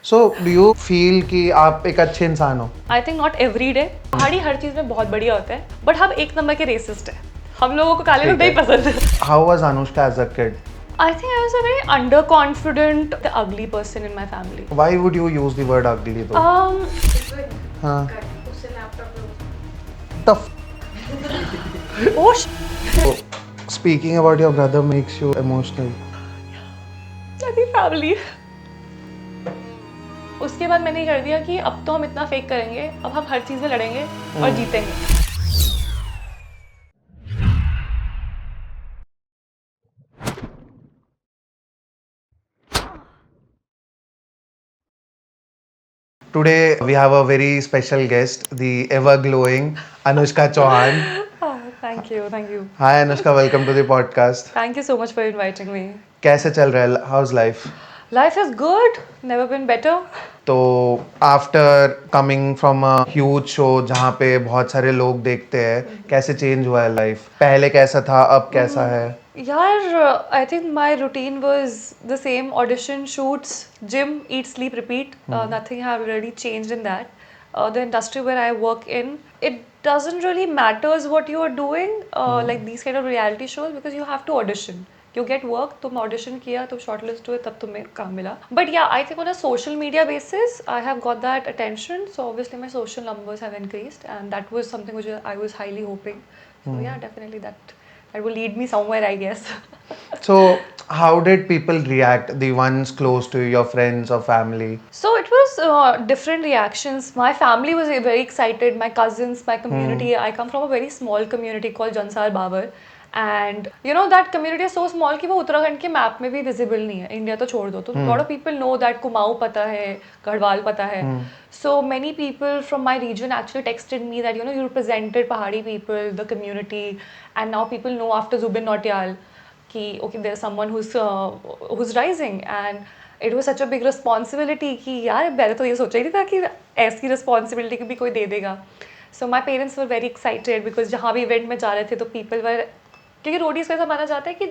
So do you feel कि आप एक अच्छे इंसान हो? आई थिंक नॉट एवरी डे। पहाड़ी हर चीज़ में बहुत बढ़िया होता है, बट हम एक नंबर के रेसिस्ट है। हम लोगों को काले लोग नहीं पसंद है। How was Anushka as a kid? I think I was a very underconfident, the ugly person in my family. Why would you use the word अगली तो? हाँ tough. Oh, Speaking about your brother makes you emotional. मेरी family. उसके बाद मैंने ये कर दिया कि अब तो हम इतना फेक करेंगे, अब हम हर चीज़ में लड़ेंगे और जीतेंगे। Today we have a very special guest, the ever glowing Anushka Chauhan. Thank you, thank you. Hi Anushka, welcome to the podcast. Thank you so much for inviting me. कैसे चल रहा है? How's life? Life is good, never been better. तो after coming from a huge show जहाँ पे बहुत सारे लोग देखते हैं, कैसे चेंज हुआ है लाइफ? पहले कैसा था, अब कैसा है? यार, I think my routine was the same: audition, shoots, gym, eat, sleep, repeat. Nothing have really changed in that. The industry where I work in, it doesn't really matters what you are doing, like these kind of reality shows, because you have to audition. You get work, तुम audition किया, तुम shortlist हुए, तब तुम्हें काम मिला. But yeah, I think on a social media basis, I have got that attention. So obviously my social numbers have increased, and that was something which I was highly hoping. So yeah, definitely that will lead me somewhere, I guess. So how did people react, the ones close to you, your friends or family? So it was different reactions. My family was very excited. My cousins, my community. I come from a very small community called Jansar Babar. And you know that community is so small कि वो उत्तराखंड के map में भी visible नहीं है. India तो छोड़ दो. तो lot of people know that Kumaon पता है, गढ़वाल पता है. So many people from my region actually texted me that you represented Pahadi people, the community, and now people know after Zubin Nautiyal कि okay, there's someone who's rising. And it was such a big responsibility कि यार मैंने तो ये सोचा ही नहीं था कि ऐसी रिस्पॉन्सिबिलिटी भी कोई दे देगा. So my parents were very excited because जहाँ भी इवेंट में जा रहे थे तो पीपल वर, क्योंकि रोडीज का ऐसा माना जाता है कि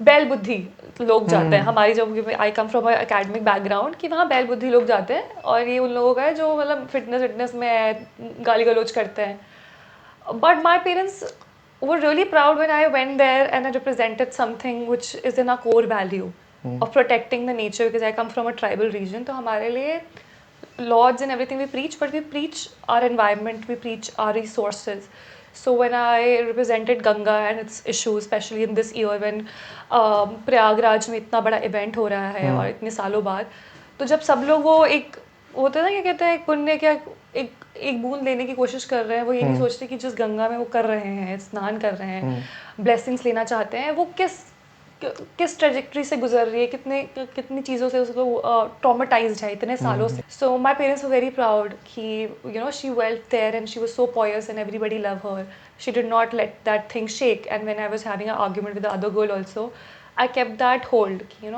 बैल बुद्धि लोग जाते हैं. हमारी जब आई कम फ्रॉम अकेडमिक बैकग्राउंड कि वहाँ बैल बुद्धि लोग जाते हैं और ये उन लोगों का है जो मतलब फिटनेस में है, गाली गलोच करते हैं. But my parents were really proud when I went there and I represented something which is in our core value of protecting the nature, because I come from a tribal region. तो हमारे लिए laws and everything we preach, but we preach our environment, we preach our resources. So when I represented Ganga and its issues, especially in this year when Prayagraj में इतना बड़ा event हो रहा है और इतने सालों बाद, तो जब सब लोग वो एक होता है ना, क्या कहते हैं, पुण्य क्या, एक बूंद लेने की कोशिश कर रहे हैं, वो ये नहीं सोचते कि जिस गंगा में वो कर रहे हैं, स्नान कर रहे हैं, ब्लेसिंग्स लेना चाहते हैं, वो किस ट्रेजेक्ट्री से गुजर रही है, कितनी चीज़ों से उसको ट्रॉमेटाइज्ड है इतने सालों से. So my parents were very proud कि she dealt there and she was so poised and everybody love her. She did not let that thing shake. And when I was having a argument with the other girl also, I kept that hold कि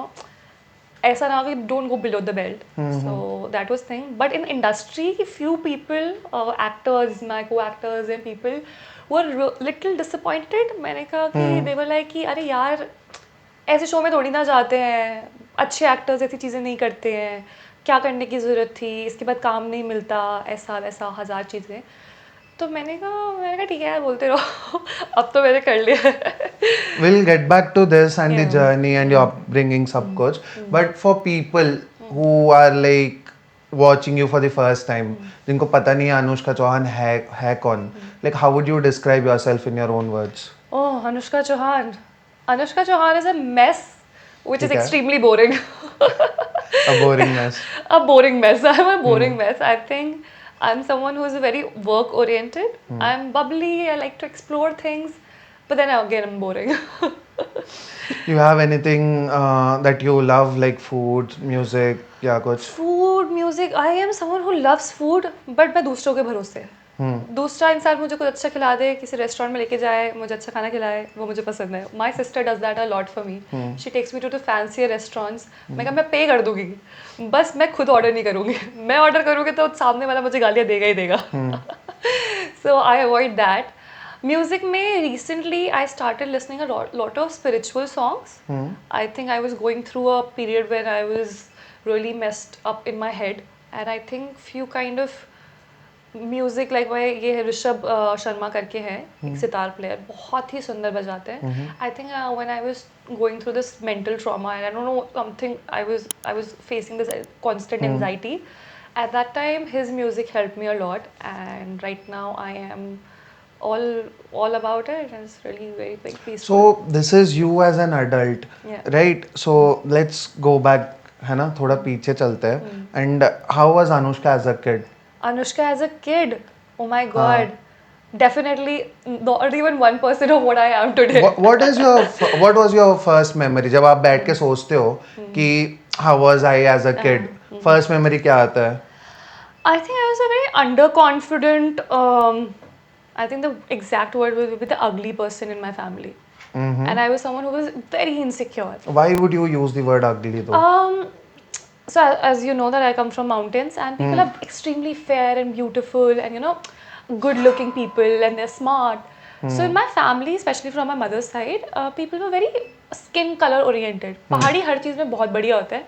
ऐसा ना कि don't go below the belt. So that was thing. But in industry few people, actors, my co actors and people were little disappointed. मैंने कहा कि दे were like कि अरे यार, ऐसे शो में थोड़ी ना जाते हैं, अच्छे एक्टर्स ऐसी चीज़ें नहीं करते हैं, क्या करने की ज़रूरत थी, इसके बाद काम नहीं मिलता, ऐसा वैसा हज़ार चीज़ें. तो मैंने कहा ठीक है यार, बोलते रहो. अब तो मैंने कर लिया है. We'll get back to this and the journey and your upbringing सब कुछ. But for people who are like watching you for the first time, जिनको पता नहीं है अनुष्का चौहान है कौन, like how would you describe yourself in your own words? Oh, Anushka Chauhan. Anushka Chauhan is a mess, which is ठीक है. extremely boring. A boring mess. A boring mess. I'm a boring mess. I think I'm someone who's very work oriented. I'm bubbly. I like to explore things, but then again I'm boring. You have anything that you love, like food, music या कुछ? Food, music. I am someone who loves food, but मैं दूसरों के भरोसे. दूसरा इंसान मुझे कुछ अच्छा खिला दे, किसी रेस्टोरेंट में लेके जाए, मुझे अच्छा खाना खिलाए, वो मुझे पसंद है. My sister does that a lot for me. She takes me to the fancy restaurants. मैं पे कर दूंगी, बस मैं खुद ऑर्डर नहीं करूँगी. मैं ऑर्डर करूँगी तो सामने वाला मुझे गालियाँ देगा ही देगा. सो आई अवॉइड दैट. Music में recently I started listening a lot of spiritual songs. I think I was going through a period when I was really messed up in my head. And I think few kind of music like वो ये ऋषभ शर्मा करके है एक sitar player, बहुत ही सुंदर बजाते हैं. I think when I was going through this mental trauma and I don't know something, I was facing this constant anxiety. At that time his music helped me a lot, and right now I am all about it, and it's really very big peaceful. So this is you as an adult, Yeah. right? So let's go back, है ना, थोड़ा पीछे चलते हैं. And how was Anushka as a kid? Anushka as a kid, oh my god, definitely not even 1% of what I am today. What was your first memory जब आप बैठ के सोचते हो कि how was I as a kid? First memory क्या आता है? I think I was a very underconfident. I think the exact word would be the ugly person in my family, and I was someone who was very insecure. Why would you use the word ugly though? So as you know that I come from mountains, and people are extremely fair and beautiful, and good looking people, and they're smart. So in my family, especially from my mother's side, people were very skin color oriented. पहाड़ी हर चीज़ में बहुत बढ़िया होते हैं,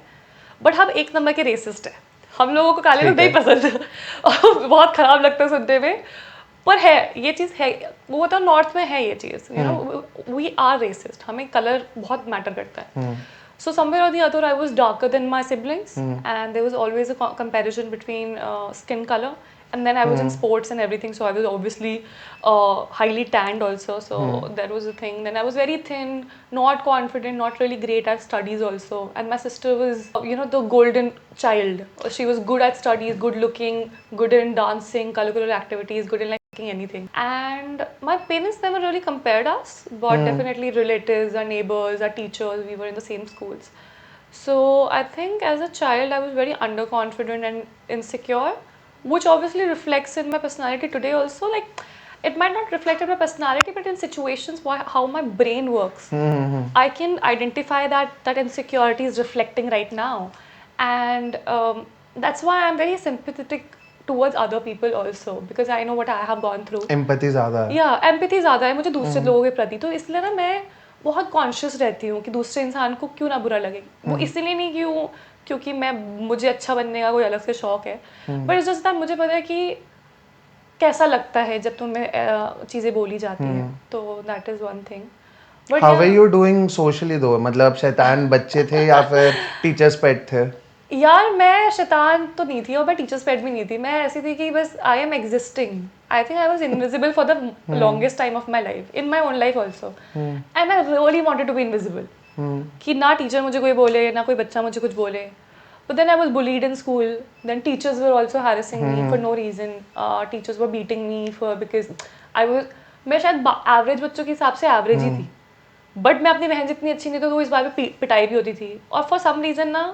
but हम एक number के resist है. हम लोगों को काले लोग नहीं पसंद. बहुत खराब लगता है सुनने में, पर है ये चीज़ है. वो तो नॉर्थ में है ये चीज़, वी आर रेसिस्ट. हमें कलर बहुत मैटर करता है. So somewhere or the other, I was darker than my siblings, and there was always a comparison between skin color. And then I was in sports and everything, so I was obviously highly tanned also. So that was the thing. Then I was very thin, not confident, not really great at studies also. And my sister was, the golden child. She was good at studies, good looking, good in dancing, curricular activities, good in anything. And my parents never really compared us, but definitely relatives, our neighbors, our teachers, we were in the same schools. So I think as a child I was very underconfident and insecure, which obviously reflects in my personality today also. Like, it might not reflect in my personality, but in situations how my brain works, I can identify that insecurity is reflecting right now. And that's why I'm very sympathetic towards other people also, because I know what I have gone through. Empathy ज़्यादा है. Yeah, empathy ज़्यादा है मुझे दूसरे लोगों के प्रति. तो इसलिए ना मैं बहुत कॉन्शियस रहती हूँ कि दूसरे इंसान को क्यों ना बुरा लगे. वो इसलिए नहीं क्योंकि मुझे अच्छा बनने का कोई अलग से शौक है, बट इट्स जस्ट दैट मुझे पता है कि कैसा लगता है जब तुम्हें चीज़ें बोली जाती हैं. तो that is one thing. How were you doing socially though? मतलब शैतान बच्चे थे या फिर टीचर्स पेट थे? यार मैं शैतान तो नहीं थी और मैं टीचर्स पेट भी नहीं थी. मैं ऐसी थी कि बस I am existing. I think I was invisible for the longest time of my life, in my own life also. And I really wanted to be invisible, कि ना टीचर मुझे कोई बोले, ना कोई बच्चा मुझे कुछ बोले. But then I was bullied in school. Then teachers were also harassing me for no reason. Teachers were beating me for because मैं शायद एवरेज बच्चों के हिसाब से एवरेज ही थी, बट मैं अपनी बहन जितनी अच्छी नहीं, तो इस बार में पिटाई भी होती थी. और फॉर सम रीज़न ना,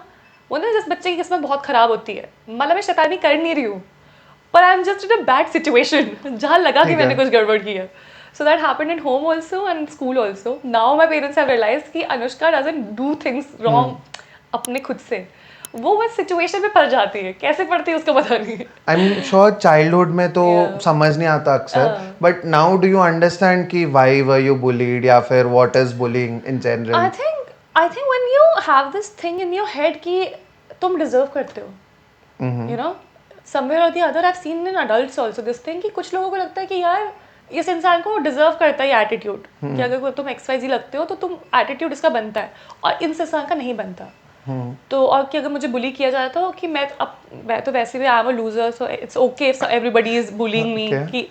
वो ना जिस बच्चे की किस्मत बहुत ख़राब होती है, मतलब मैं शैतानी कर नहीं रही हूँ, पर I am just in a bad situation जहाँ लगा कि मैंने कुछ गड़बड़ किया. So that happened in home also and school also. Now my parents have realized कि Anushka doesn't do things wrong अपने खुद से. वो बस सिचुएशन में पड़ जाती है, कैसे पड़ती है उसका पता नहीं. आई एम श्योर चाइल्डहुड में तो समझ नहीं आता अक्सर, but now do you understand कि व्हाई वर यू बुलीड या फिर what is bullying in general? I think when you have this thing in your head कि तुम डिजर्व करते हो, you know, somewhere or the other. I have seen in adults also this thing कि कुछ लोगों को लगता है कि यार इस इंसान को डिजर्व करता है ये एटीट्यूड, कि अगर तुम XYZ लगते हो तो तुम एटीट्यूड इसका बनता है, और इस इंसान का नहीं बनता. तो और कि अगर मुझे बुली किया जाता हो कि मैं तो वैसे भी I am a loser, so it's okay if everybody is bullying me, कि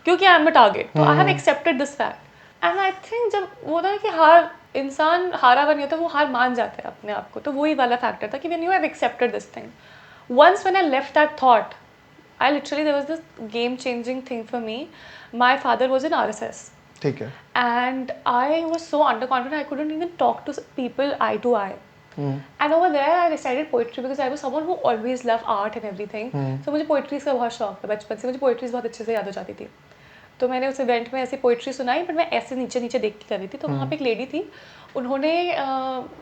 क्योंकि आई एम द टारगेट. तो I have accepted this fact. And I think जब वो ना कि इंसान हारा बन होता है, वो हार मान जाता है अपने आप को. तो वही वाला फैक्टर था कि when you have accepted this thing. Once when I left that thought, I literally there was this game changing thing for me. My father was in RSS. ठीक है. And I was so under confident, I couldn't even talk to people eye to eye. And over there I recited poetry because I was someone who always loved art and everything. So मुझे poetry का बहुत शौक था बचपन से. मुझे poetry बहुत अच्छे से याद हो जाती थी. तो मैंने उस इवेंट में ऐसी पोइट्री सुनाई, बट मैं ऐसे नीचे नीचे देख के कर रही थी. तो वहाँ पे एक लेडी थी, उन्होंने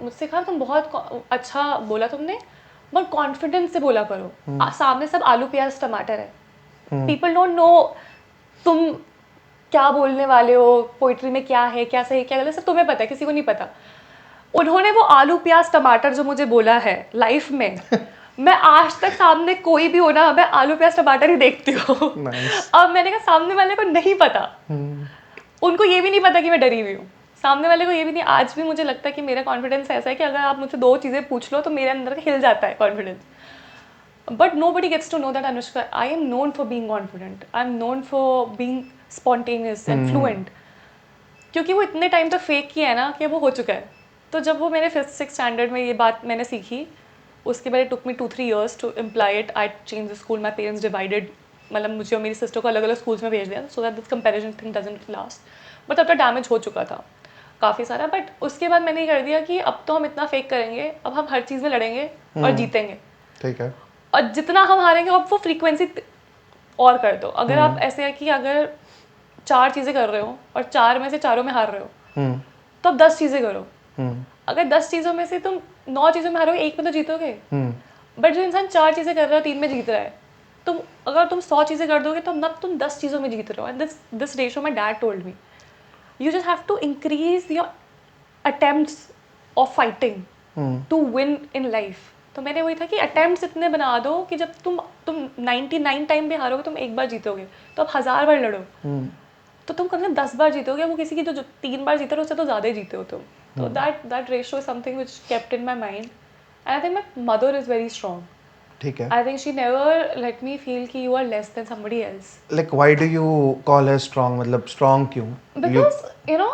मुझसे कहा तुम बहुत अच्छा बोला तुमने, बट कॉन्फिडेंस से बोला करो. सामने सब आलू प्याज टमाटर है, पीपल डोंट नो तुम क्या बोलने वाले हो, पोइट्री में क्या है, क्या सही क्या गलत, सब तुम्हें पता है, किसी को नहीं पता. उन्होंने वो आलू प्याज टमाटर जो मुझे बोला है लाइफ में, मैं आज तक सामने कोई भी हो ना, मैं आलू प्याज टमाटर ही देखती हूँ। Nice. अब मैंने कहा सामने वाले को नहीं पता, उनको ये भी नहीं पता कि मैं डरी हुई हूँ, सामने वाले को ये भी नहीं। आज भी मुझे लगता है कि मेरा कॉन्फिडेंस ऐसा है कि अगर आप मुझसे 2 चीज़ें पूछ लो तो मेरे अंदर हिल जाता है confidence. But nobody gets to know that Anushka, I am known for being confident, I am known for being spontaneous and fluent, क्योंकि वो इतने टाइम तक फेक किया है ना कि वो हो चुका है। तो जब वो मैंने 5th 6th स्टैंडर्ड में ये बात मैंने सीखी, उसके बाद took me 2-3 years to imply it. I change the school, my parents divided, मतलब मुझे और मेरी सिस्टर को अलग अलग स्कूल्स में भेज दिया so that this comparison thing doesn't last. But अब तो डैमेज हो चुका था काफ़ी सारा। बट उसके बाद मैंने ये कर दिया कि अब तो हम इतना फेक करेंगे, अब हम हर चीज़ में लड़ेंगे और जीतेंगे। ठीक है। और जितना हम हारेंगे अब वो फ्रीक्वेंसी और कर दो। अगर आप ऐसे है कि अगर 4 चीज़ें कर रहे हो और 4 में से चारों में हार रहे हो, तो अब 10 चीज़ें करो। अगर 10 चीज़ों में से तुम 9 चीज़ों में हारोगे, 1 में तो जीतोगे। बट जो इंसान 4 चीज़ें कर रहा है 3 में जीत रहा है, तुम अगर तुम 100 चीज़ें कर दोगे तो अब तुम 10 चीज़ों में जीत रहे हो। And this ratio my dad told me, you just have to increase your attempts of fighting to win in life. तो मैंने वही था कि अटेम्प्ट्स इतने बना दो कि जब तुम 99 टाइम भी हारोगे, तुम एक बार जीतोगे, तो अब 1000 बार लड़ो तो तुम कम से कम 10 बार जीतोगे। वो किसी की जो 3 बार जीते रहो उससे तो ज़्यादा ही जीते हो तुम। तो that ratio is something which kept in my mind. And I think my mother is very strong. ठीक है। I think she never let me feel कि you are less than somebody else. Like why do you call her strong? मतलब strong क्यों? You Because you know,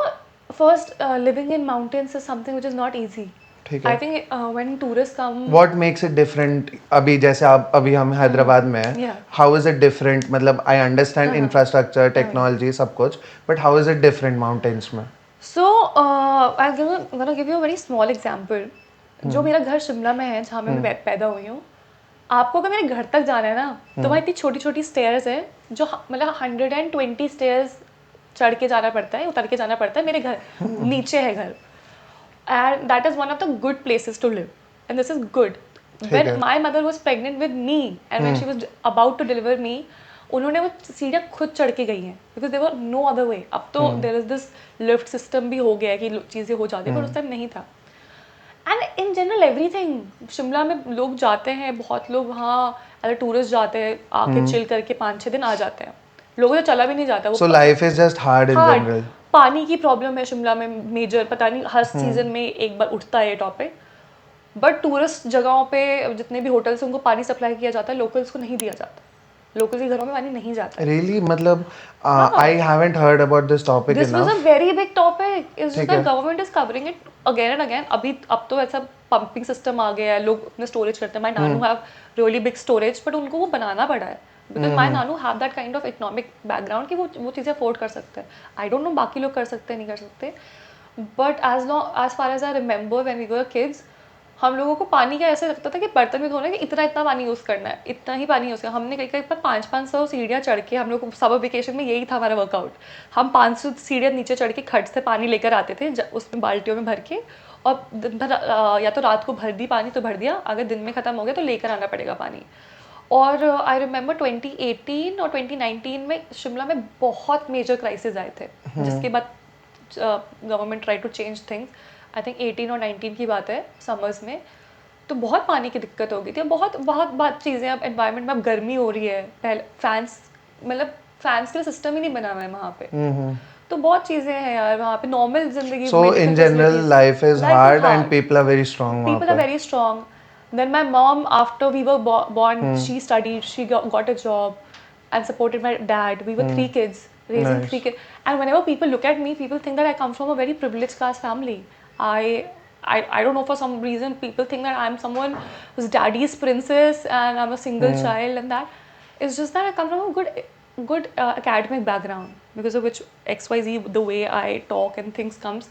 first living in mountains is something which is not easy. ठीक I है। think when tourists come, What makes it different? अभी जैसे आप अभी हम हैदराबाद में हैं, Yeah. how is it different? मतलब I understand infrastructure, technology सब कुछ, but how is it different mountains में? so I'm gonna give you a very small example. जो मेरा घर शिमला में है, जहाँ मैं पैदा हुई हूँ, आपको अगर मेरे घर तक जाना है ना, तो वहाँ इतनी छोटी छोटी स्टेयर्स है जो मतलब 120 स्टेयर्स चढ़ के जाना पड़ता है, उतर के जाना पड़ता है। मेरे घर नीचे है घर, and that is one of the good places to live, and this is good. When है। my mother was pregnant with me and when she was about to deliver me, उन्होंने वो सीढ़ियाँ खुद चढ़ के गई हैं because there was no other way. अब तो there is this lift system भी हो गया है कि चीज़ें हो जाती है, पर उस टाइम नहीं था। And in general everything, Shimla में लोग जाते हैं, बहुत लोग वहाँ एज टूरिस्ट जाते हैं, आके चिल करके 5-6 दिन आ जाते हैं। लोगों से चला भी नहीं जाता। वो So life is just hard in hard, general. पानी की प्रॉब्लम है शिमला में मेजर, पता नहीं हर सीजन में एक बार उठता है ये टॉपिक। बट टूरिस्ट जगहों पे जितने भी होटल्स उनको पानी सप्लाई किया जाता है, लोकल्स को नहीं दिया जाता। लोकल्स के घरों में पानी नहीं जाता है। Really? मतलब I haven't heard about this topic this was a enough. Very big topic, it's just ठीक दैट है। Government is covering it again and again. अब तो ऐसा पंपिंग सिस्टम आ गया है, लोग अपने स्टोरेज करते हैं। My Nanu have really big storage, but उनको वो बनाना पड़ा है because my Nanu have that kind of economic background कि वो चीज़ें अफोर्ड कर सकते हैं। आई डोंट नो बाकी लोग कर सकते हैं नहीं कर सकते, but as far as I remember when we were kids, हम लोगों को पानी का ऐसे लगता था कि बर्तन भी धोने कि इतना इतना पानी यूज़ करना है, इतना ही पानी यूज़ करना। हमने कई कई पर 500 सीढ़ियाँ चढ़ के, हम लोग समर वेकेशन में यही था हमारा वर्कआउट। हम 500 सीढ़ियाँ नीचे चढ़ के खट से पानी लेकर आते थे, उसमें बाल्टियों में भर के, और दिन भर या तो रात को भर दी पानी तो भर दिया, अगर दिन में ख़त्म हो गया तो लेकर आना पड़ेगा पानी। और आई रिमेंबर 2018 और 2019 में शिमला में बहुत मेजर क्राइसिस आए थे, जिसके बाद government try to change things. I think 18 और 19 की बात है, समर्स में। तो बहुत पानी की दिक्कत हो गई थी। बहुत बहुत बात चीज़ें, अब एनवायरनमेंट में अब गर्मी हो रही है, पहले फैंस मतलब फैंस के लिए सिस्टम ही नहीं बना हुआ है वहाँ पे। तो बहुत चीज़ें हैं यार वहाँ पे, नॉर्मल जिंदगी। So in general, life is hard and people are very strong वहाँ People are पे. very strong. Then my mom, after we were born, she studied, she got a job and supported my dad. We were 3 kids, raising Nice. 3 kids. And whenever people look at me, people think that I come from a very privileged class family. I don't know, for some reason, people think that I'm someone who's daddy's princess and I'm a single child, and that. It's just that I come from a good academic background, because of which XYZ, the way I talk and things comes.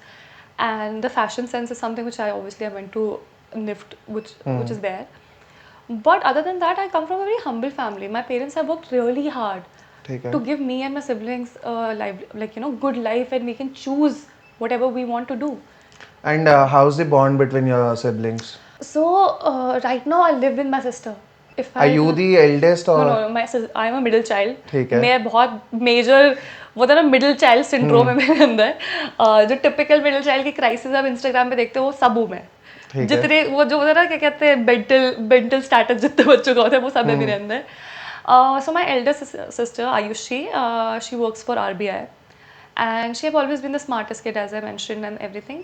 And the fashion sense is something which I went to NIFT, which is there. But other than that, I come from a very humble family. My parents have worked really hard ठीक है. to give me and my siblings good life, and we can choose whatever we want to do. And how's the bond between your siblings? So right now I live with my sister. if Are I you the eldest no or? no I am a middle child. ठीक है. मैं बहुत major वो था ना middle child syndrome है मेरे अंदर. जो टिपिकल मिडिल चाइल्ड की क्राइसिस आप इंस्टाग्राम पे देखते हो वो सब हूँ मैं. ठीक है. जितने वो जो होता है ना क्या कहते हैं मेंटल स्टेटस जितने बच्चों का होता है वो सब है मेरे अंदर. So my elder sister Ayushi, she works for RBI, and she have always been the smartest kid as I mentioned and everything.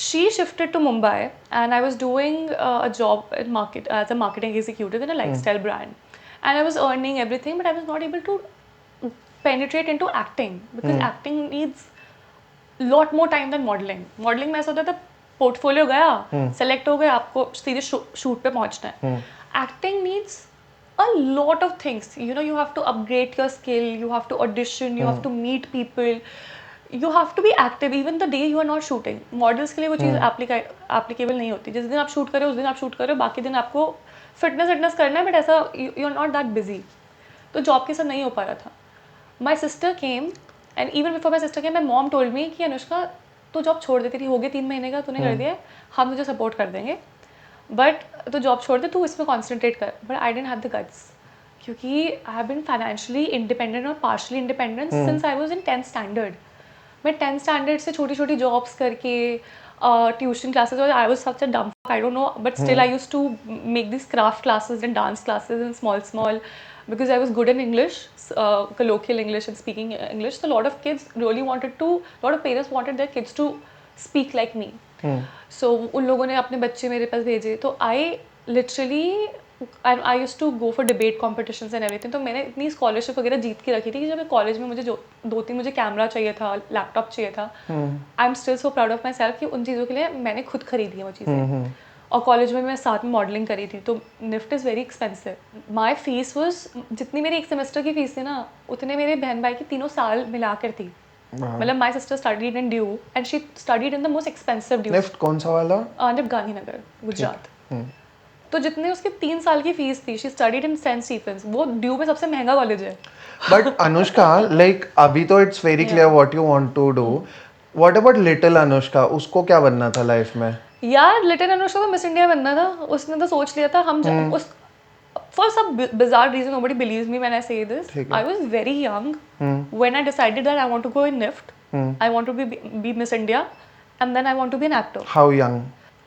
She shifted to Mumbai, and I was doing a job in market as a marketing executive in a lifestyle brand, and I was earning everything, but I was not able to penetrate into acting because acting needs lot more time than modeling. Modeling में ऐसा होता था portfolio गया select हो गए आपको सीधे shoot पे पहुंचना है. Acting needs a lot of things. You know, you have to upgrade your skill, you have to audition, you have to meet people, you have to be active even the day you are not shooting. Models के लिए वो चीज़ applicable नहीं होती. जिस दिन आप shoot करो उस दिन आप शूट करो, बाकी दिन आपको फिटनेस करना है, बट ऐसा you are not that busy. तो जॉब के साथ नहीं हो पा रहा था. My sister came, and even before my sister came, my mom told me कि अनुष्का तू जॉब छोड़ देती थी, हो गए 3 महीने का, तूने कर दिया है, हम तुझे सपोर्ट कर देंगे, बट तो जॉब छोड़ दे, तू इसमें कॉन्सेंट्रेट कर. But I didn't have the guts क्योंकि I have been financially independent और partially independent since I was in 10th standard. मैं 10th स्टैंडर्ड से छोटी छोटी जॉब्स करके tuition classes, I was such a dumb I don't know, but still I use to make this craft classes and dance classes in small because I was good in English, colloquial English and speaking English. So a lot of kids really wanted to, a lot of parents wanted their kids to speak like me. So उन लोगों ने अपने बच्चे मेरे पास भेजे. तो I literally I used to go for debate competitions and everything. तो मैंने इतनी स्कॉलरशिप वगैरह जीत के रखी थी कि जब मैं कॉलेज में मुझे जो 2-3 मुझे कैमरा चाहिए था, लैपटॉप चाहिए था, I am still so proud of my self कि उन चीज़ों के लिए मैंने खुद खरीदी है वो चीज़ें. और कॉलेज में मैं साथ में मॉडलिंग करी थी. तो NIFT is very expensive. My fees was, जितनी मेरी एक सेमेस्टर की फीस थी ना, उतने मेरे बहन भाई की तीनों साल मिलाकर थी. मतलब my sister studied in DU and she studied in the most expensive DU. NIFT कौन सा वाला? निफ्ट गांधीनगर, गुजरात. तो जितने उसकी 3 साल की फीस थी, she studied in St Stephen's. वो ड्यू में सबसे महंगा कॉलेज है. बट अनुष्का, लाइक अभी तो it's very clear what you want to do. What about little Anushka? उसको क्या बनना था लाइफ में? यार लिटिल अनुष्का तो मिस इंडिया बनना था. उसने तो सोच लिया था. हम उस for some bizarre reason nobody believes me when I say this. I was very young when I decided that I want to go in NIFT. I want to be Miss India, and then I want to be an actor. How young?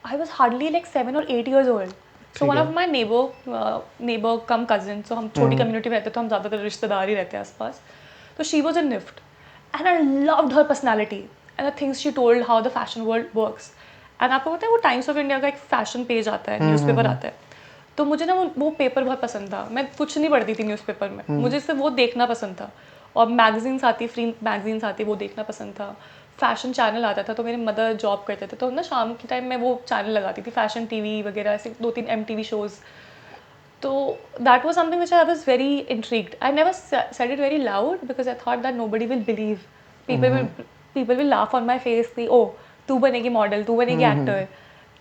I was hardly like 7 or 8 years old. So one of my neighbor come cousin, so हम छोटी community में रहते तो हम ज़्यादातर रिश्तेदार ही रहते हैं आसपास. तो she was in NIFT, and I loved her personality and the things she told, how the fashion world works. And आपको पता है वो टाइम्स ऑफ इंडिया का एक फैशन पेज आता है, न्यूज़पेपर आता है. तो मुझे ना वो पेपर बहुत पसंद था. मैं कुछ नहीं पढ़ती थी न्यूज़पेपर में, मुझे सिर्फ वो देखना पसंद था. और मैगजीन्स आती, फ्री मैगजीन्स आती, वो देखना पसंद था. फैशन चैनल आता था, तो मेरे मदर जॉब करते थे, तो ना शाम के टाइम में वो चैनल लगाती थी, फैशन टीवी वगैरह, ऐसे 2-3 MTV शोज़. तो that was something which I was very intrigued. I never said it very loud because I thought that nobody will believe. People will laugh on my face कि ओ तू बनेगी model, तू बनेगी actor.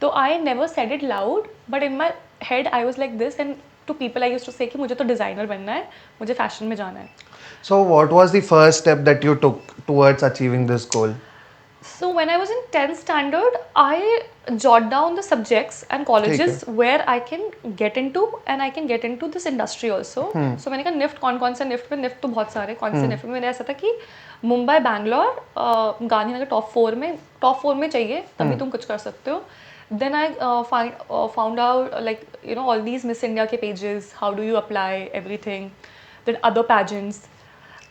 तो I never said it loud, but in my head I was like this, and to people I used to say कि मुझे तो डिज़ाइनर बनना है, मुझे फैशन में जाना है. So what was the first step that you took towards achieving this goal? So when I was in 10th standard, I jot down the subjects and colleges where I can get into, and I can get into this industry also. So मैंने कहा NIFT कौन से NIFT में, NIFT तो बहुत सारे, कौन से निफ्ट में. मैंने ऐसा था कि मुंबई, बैंगलोर, गांधीनगर टॉप 4 में चाहिए, तभी तुम कुछ कर सकते हो. Then I found out like you know all these Miss India के pages, how do you apply everything, then other pageants.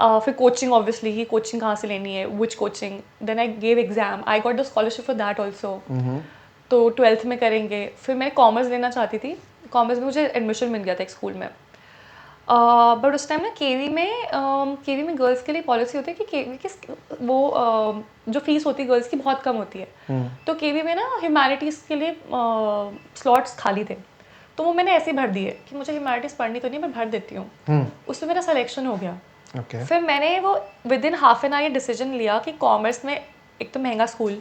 फिर कोचिंग ऑब्वियसली कि कोचिंग कहाँ से लेनी है, which coaching. Then I gave exam, I got the scholarship for that also. तो 12th में करेंगे. फिर मैं कॉमर्स लेना चाहती थी. कॉमर्स में मुझे एडमिशन मिल गया था एक स्कूल में. बट उस टाइम ना केवी में गर्ल्स के लिए पॉलिसी होती है कि केवी की वो जो फीस होती है गर्ल्स की बहुत कम होती है. तो केवी में ना ह्यूमैनिटीज़ के लिए स्लॉट्स खाली थे. तो वो मैंने ऐसे ही भर दिए कि मुझे ह्यूमैनिटीज़ पढ़नी तो नहीं, मैं भर देती हूँ. उसमें मेरा सिलेक्शन हो गया. फिर मैंने वो with in half an hour decision लिया कि कॉमर्स में एक तो महंगा स्कूल,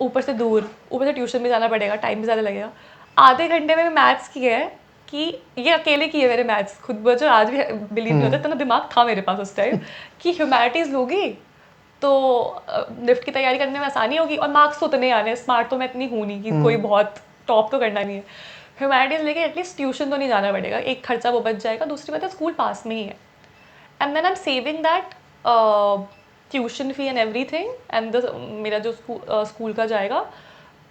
ऊपर से दूर, ऊपर से ट्यूशन भी जाना पड़ेगा, टाइम भी ज़्यादा लगेगा. आधे घंटे में मैथ्स किया है कि ये अकेले किए मेरे मैथ्स खुद. बच्चों आज भी बिलीव नहीं होता, इतना दिमाग था मेरे पास उस टाइम कि ह्यूमैनिटीज़ लोगी तो निफ्ट की तैयारी करने में आसानी होगी और मार्क्स तो उतने आने. स्मार्ट तो मैं इतनी हूँ नहीं कि कोई बहुत टॉप तो करना नहीं है. ह्यूमैनिटीज़ लेके एटलीस्ट ट्यूशन तो नहीं जाना पड़ेगा, एक खर्चा वो बच जाएगा, दूसरी बात है स्कूल पास में ही है, and then I am saving that tuition fee and everything, एंड मेरा जो स्कूल का जाएगा,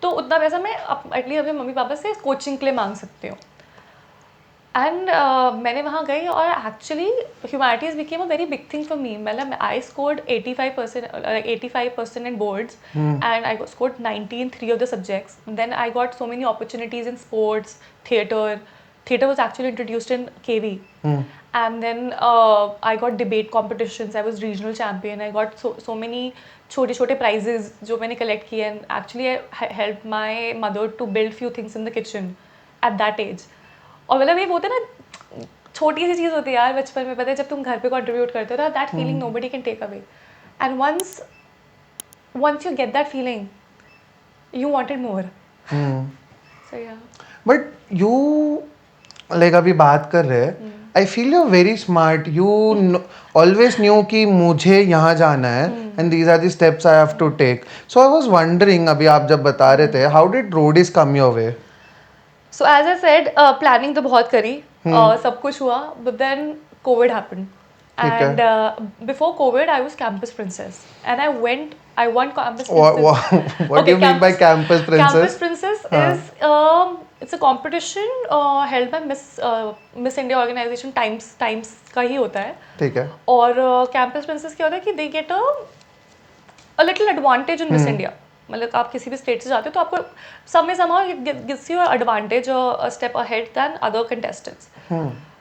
तो उतना पैसा मैं एटलीस्ट अपने मम्मी पापा से कोचिंग के लिए मांग सकती हूँ. एंड मैंने वहाँ गई और actually humanities became a very big thing for me. मतलब I scored 85% in boards, and I scored 90 in 3 of the subjects. Then I got so many opportunities in sports, theatre. Theatre was actually introduced in KV. And then I got debate competitions. I was regional champion. I got so many छोटे छोटे prizes जो मैंने collect किए, and actually I helped my mother to build few things in the kitchen at that age. और मतलब ये होता है ना, छोटी सी चीज़ होती है यार बचपन में, पता है जब तुम घर पे कंट्रीब्यूट करते हो ना, that feeling nobody can take away, and once you get that feeling you wanted more. So yeah. But you like अभी बात कर रहे हैं, I feel you very smart. You always knew कि मुझे यहाँ जाना है and these are the steps I have to take. So I was wondering, अभी आप जब बता रहे थे, how did Roadies come your way? So as I said, planning तो बहुत करी, सब कुछ हुआ, but then COVID happened. And before COVID, I was campus princess, and I won campus princess. What do you mean by campus princess? Campus princess is it's a competition held by Miss India organization, Times का ही होता है. ठीक है. और campus princess क्या होता है कि they get a little advantage in Miss India. मतलब आप किसी भी स्टेट से जाते हो तो आपको somehow it gives you an advantage, a step ahead than other contestants.